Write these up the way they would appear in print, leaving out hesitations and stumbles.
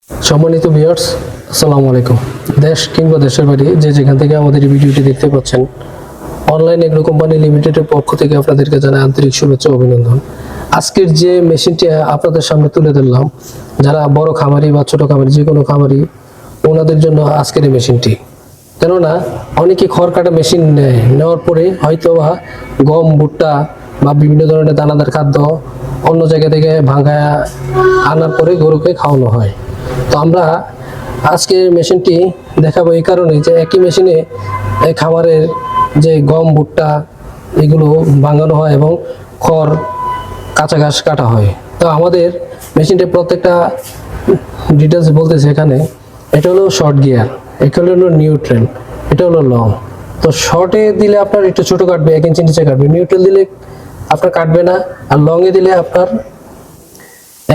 সম্মানিত ভিউয়ার্স, আসসালামু আলাইকুম। দেশ কিংবা দেশের বাইরে যে যেখান থেকে আমাদের এই ভিডিওটি দেখতে পাচ্ছেন, অনলাইন এগ্রো কোম্পানি লিমিটেডের পক্ষ থেকে আপনাদেরকে জানাই আন্তরিক শুভেচ্ছা ও অভিনন্দন। আজকের যে মেশিনটি আপনাদের সামনে তুলে ধরলাম, যারা বড় খামারি বা ছোট খামারি, যে কোনো খামারি, ওনাদের জন্য আজকের এই মেশিনটি। কেননা অনেকে খড় কাটা মেশিন নেওয়ার পরে হয়তো বা গম, ভুট্টা বা বিভিন্ন ধরনের দানাদার খাদ্য অন্য জায়গা থেকে ভাঙায় আনার পরে গরুকে খাওয়ানো হয়। তো আমরা আজকে মেশিনটি দেখাবো এই কারণে যে একই মেশিনে এই খামারের যে গম, ভুট্টা এগুলো ভাঙানো হয় এবং খড়, কাঁচা ঘাস কাটা হয়। তো আমাদের মেশিনটি প্রত্যেকটা ডিটেলস বলতেছে এখানে। এটা হলো শর্ট গিয়ার, এটা হলো নিউট্রাল, এটা হলো লং। তো শর্টে দিলে আপনার একটু ছোট কাটবে, 1 ইঞ্চি নিচে কাটবে। নিউট্রাল দিলে আপনার কাটবে না, আর লং এ দিলে আপনার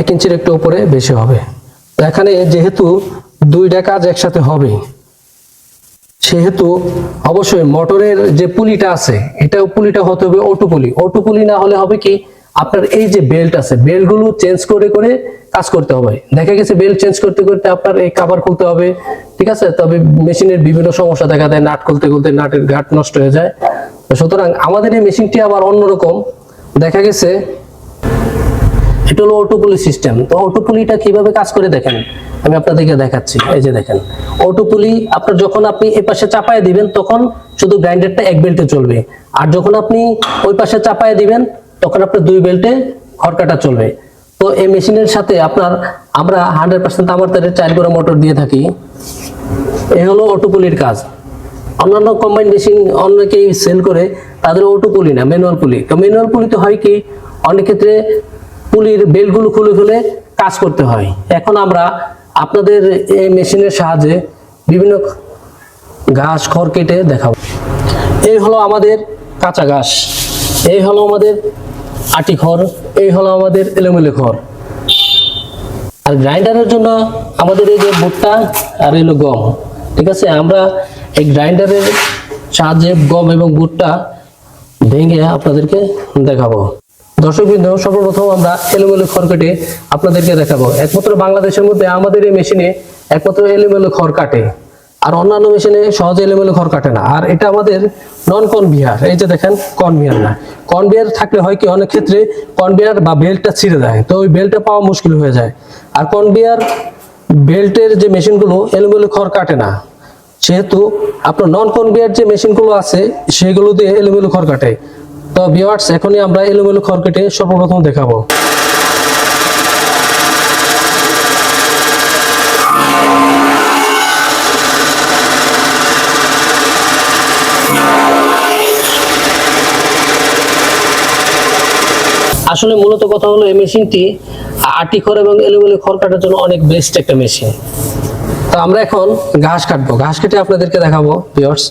1 ইঞ্চির একটু উপরে বেশি হবে। তো এখানে যেহেতু দুইটা কাজ একসাথে হবে, সেহেতু অবশ্যই মোটরের যে পুলিটা আছে, এটাও পুলিটা হতে হবে অটো পুলি। অটো পুলি না হলে হবে কি, আপনার এই যে বেল্ট আছে, বেল্টগুলো চেঞ্জ করে করে কাজ করতে হবে। দেখা গেছে বেল্ট চেঞ্জ করতে করতে আপনার এই কভার খুলতে হবে, ঠিক আছে। তবে মেশিনের বিভিন্ন সমস্যা দেখা দেয়, নাট খুলতে খুলতে নাটের গাঁট নষ্ট হয়ে যায়। সুতরাং আমাদের এই মেশিনটি আবার অন্যরকম। দেখা গেছে এটা হলো অটো পুলি সিস্টেম। তো অটো পুলিটা কিভাবে কাজ করে দেখেন, আমি আপনাদেরকে দেখাচ্ছি। এই যে দেখেন, অটো পুলি আপনার যখন আপনি এই পাশে চাপায় দিবেন তখন শুধু গ্রাইন্ডারটা এক বেল্টে চলবে, আর যখন আপনি ওই পাশে চাপায় দিবেন তখন আপনার 2 বেল্টে খড় কাটা চলবে। তো এই মেশিনের সাথে আমরা 100% তামার তারের 4 গোড়া মোটর দিয়ে থাকি। এই হলো অটো পুলির কাজ। অন্যান্য কম্বাইন মেশিন অনেকেই সেল করে, তাদের অটো পুলি না, ম্যানুয়াল পুলি। তো ম্যানুয়াল পুলিতে হয় কি, অনেক ক্ষেত্রে পুলির বেল্টগুলো খুলে খুলে কাজ করতে হয়। এখন আমরা আপনাদের এই মেশিনের সাহায্যে বিভিন্ন ঘাস, খড় কেটে দেখাবো। এই হলো আমাদের কাঁচা ঘাস, এই হলো আমাদের আটি খড়, এই হলো আমাদের এলোমেলো খড়। আর গ্রাইন্ডারের জন্য আমাদের এই যে ভুট্টা আর এলো গম, ঠিক আছে। আমরা এই গ্রাইন্ডারের সাহায্যে গম এবং ভুট্টা ভেঙে আপনাদেরকে দেখাবো। দর্শকবৃন্দ, সর্বপ্রথম আমরা এলোমেলো খড় কেটে আপনাদেরকে দেখাবো। একমাত্র বাংলাদেশের মধ্যে আমাদের এই মেশিনে একমাত্র এলোমেলো খড় কাটে, আর অন্যান্য মেশিনে সহজে এলোমেলো খড় কাটে না। আর এটা আমাদের নন কনভেয়ার। এই যে দেখেন, কনভেয়ার না। কনভেয়ার থাকলে হয় কি, অনেক ক্ষেত্রে কনভেয়ার বা বেল্টটা ছিঁড়ে যায়, তো ওই বেল্টটা পাওয়া মুশকিল হয়ে যায়। আর কনভেয়ার বেল্টের যে মেশিনগুলো এলোমেলো খড় কাটে না, সেহেতু আপনার নন কনভেয়ার যে মেশিনগুলো আছে সেগুলো দিয়ে এলোমেলো খড় কাটে। তো ভিউয়ার্স, এখনই আমরা এলোমেলো খড় কেটে সর্বপ্রথম দেখাবো। আসলে মূলত কথা হলো, এই মেশিনটি আটি খড় এবং এলোমেলো খড় কাটার জন্য অনেক বেস্ট একটা মেশিন। তো আমরা এখন ঘাস কাটবো, ঘাস কেটে আপনাদেরকে দেখাবো। ভিউয়ার্স,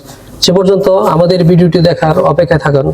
সে পর্যন্ত আমাদের ভিডিওটি দেখার অপেক্ষায় থাকুন।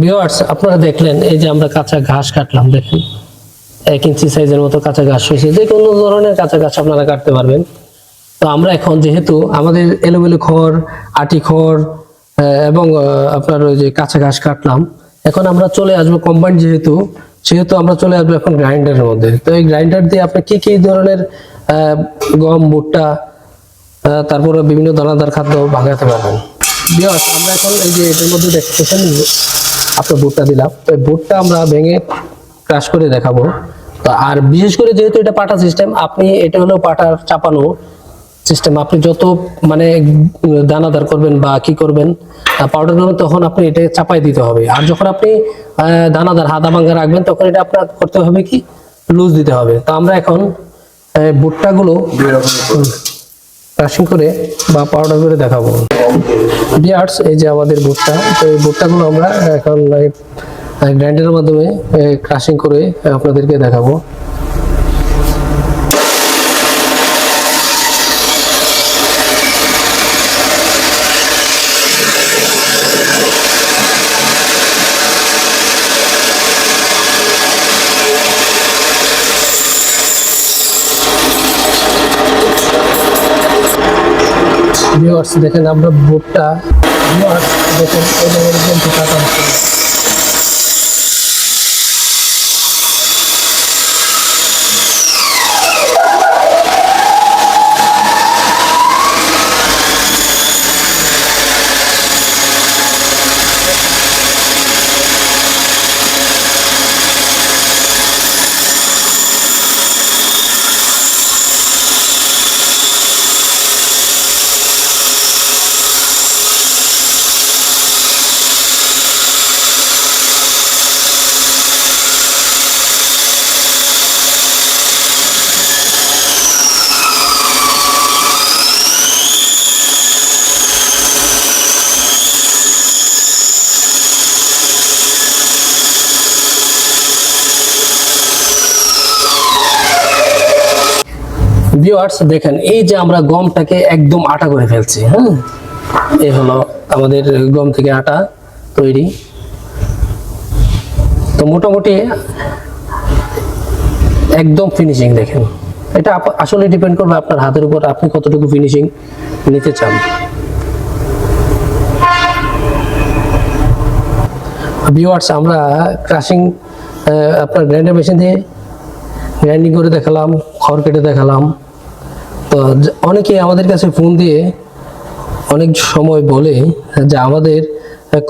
ভিউয়ার্স, আপনারা দেখলেন এই যে আমরা কাঁচা ঘাস কাটলাম। দেখেন 1 ইঞ্চি সাইজের মতো কাঁচা ঘাস হয়েছে। যে কোনো ধরনের কাঁচা ঘাস আপনারা কাটতে পারবেন। তো আমরা এখন যেহেতু আমাদের এলোমেলো খড়, আটি খড় এবং আপনার ওই যে কাঁচা ঘাস কাটলাম, এখন আমরা চলে আসবো কম্বাইন। যেহেতু সেহেতু আমরা চলে আসবো এখন গ্রাইন্ডারের মধ্যে। তো এই গ্রাইন্ডার দিয়ে আপনি কি কি ধরনের গম, ভুট্টা, তারপরে বিভিন্ন দানাদার খাদ্য ভাঙাতে পারবেন। ভিউয়ার্স, আমরা এখন এই যে এটার মধ্যে দেখতেছেন আপনার ভুট্টা দিলাম, তো এই ভুট্টা আমরা ভেঙে ক্রাশ করে দেখাবো। তো আর বিশেষ করে যেহেতু এটা পাটা সিস্টেম, আপনি এটা হলো পাটার চাপানো সিস্টেম, আপনি যত মানে দানাদার করবেন বা কি করবেন পাউডার করবেন, তখন আপনি এটা চাপাই দিতে হবে। আর যখন আপনি দানাদার হাদা ভাঙ্গা রাখবেন, তখন এটা আপনার করতে হবে কি লুজ দিতে হবে। তো আমরা এখন ভুট্টাগুলো ক্রাশিং করে বা পাউডার করে দেখাবো। ভিউয়ার্স, এই যে আমাদের ভুট্টা, তো এই ভুট্টাগুলো আমরা এখন গ্রাইন্ডারের মাধ্যমে ক্রাশিং করে আপনাদেরকে দেখাবো। ভিউয়ার্স দেখেন আমরা ভুট্টা, ভিউয়ার্স দেখেন এরকম কাটা হচ্ছে। ভিউয়ার্স দেখেন, এই যে আমরা গমটাকে একদম আটা করে ফেলছি। হ্যাঁ, এই হলো আমাদের গম থেকে আটা তৈরি। তো মোটামুটি একদম ফিনিশিং দেখেন। এটা আসলে ডিপেন্ড করবে আপনার হাতের উপর, আপনি কতটুকু ফিনিশিং নিতে চান। ভিউয়ার্স, আমরা ক্রাশিং আপনার গ্রাইন্ডার মেশিন দিয়ে গ্রাইন্ডিং করে দেখালাম, খড় কেটে দেখালাম। তো অনেকে আমাদের কাছে ফোন দিয়ে অনেক সময় বলে যে আমাদের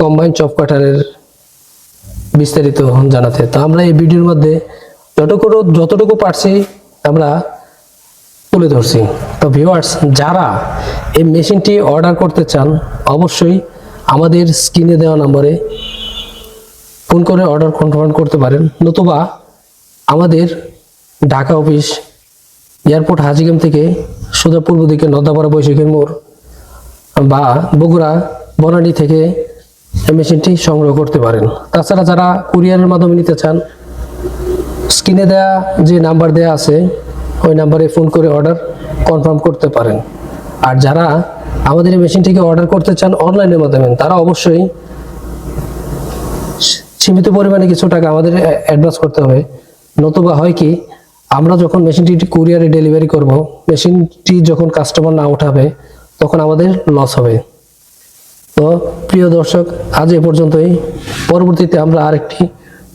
কম্বাইন চপ কাটারের বিস্তারিত জানাতে। তো আমরা এই ভিডিওর মধ্যে যতটুকু পারছি আমরা তুলে ধরছি। তো ভিউয়ার্স, যারা এই মেশিনটি অর্ডার করতে চান, অবশ্যই আমাদের স্ক্রিনে দেওয়া নম্বরে ফোন করে অর্ডার কনফার্ম করতে পারেন, নতুবা আমাদের ঢাকা অফিস এয়ারপোর্ট হাজীগঞ্জ থেকে সোজা পূর্ব দিকে নদাপাড়া বৈশাখীর মোড় বা বগুড়া বনানী থেকে এই মেশিনটি সংগ্রহ করতে পারেন। তাছাড়া যারা কুরিয়ারের মাধ্যমে নিতে চান, স্ক্রিনে দেওয়া যে নাম্বার দেওয়া আছে ওই নাম্বারে ফোন করে অর্ডার কনফার্ম করতে পারেন। আর যারা আমাদের এই মেশিনটিকে অর্ডার করতে চান অনলাইনের মাধ্যমে, তারা অবশ্যই সীমিত পরিমাণে কিছু টাকা আমাদের অ্যাডভান্স করতে হবে। নতুবা হয় কি, আমরা যখন মেশিনটি কুরিয়ারে ডেলিভারি করব, মেশিনটি যখন কাস্টমার না উঠাবে, তখন আমাদের লস হবে। তো প্রিয় দর্শক, আজ এ পর্যন্তই। পরবর্তীতে আমরা আরেকটি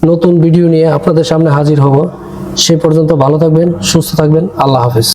নতুন ভিডিও নিয়ে আপনাদের সামনে হাজির হব। সে পর্যন্ত ভালো থাকবেন, সুস্থ থাকবেন। আল্লাহ হাফেজ।